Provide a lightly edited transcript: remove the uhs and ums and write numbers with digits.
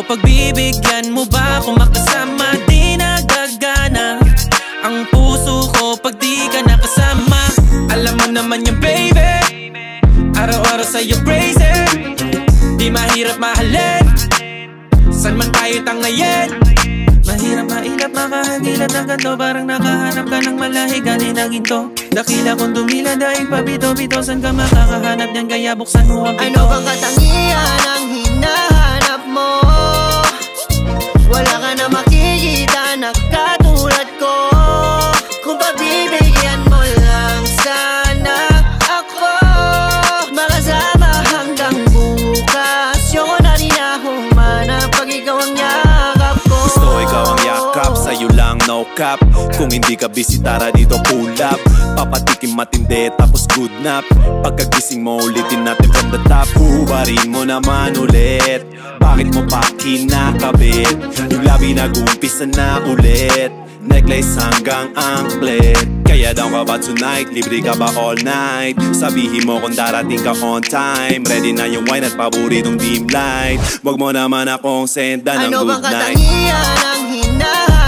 pagbibigyan mo ba kung makasama? Di nagagana ang puso ko pag di ka nakasama. Alam mo naman yung baby, araw-araw sa'yo crazy. Di mahirap mahalin, san man tayo tangayin. Mahirap mahirap makahagilan ng ganto, parang nakahanap ka ng malahi galing ng ginto. Dakila kong dumila dahil pabito-bito, san ka makakahanap niyan, kaya buksan mo ang pinto. Ano bang katangian ang hinahanap mo? Wala ka na makikita na katulad ko. Kung pabibigyan mo lang sana ako, makasama hanggang bukas. Yung na rin ako manap pag ikaw ang yakap ko. Gusto ikaw ang yakap, sa'yo lang no cap. Kung hindi ka busy tara dito pull up. Papatikim matindi tapos good nap. Pagkagising mo ulitin natin from the top. Hubarin mo naman ulit, bakit mo pa kinakabit? Yung labi nag-umpisa na ulit, necklace hanggang anklet. Kaya down ka ba tonight? Libre ka ba all night? Sabihin mo kung darating ka on time. Ready na yung wine at paboritong dim light. Wag mo naman akong senda ng ano good bang night. katangian ang hinahanap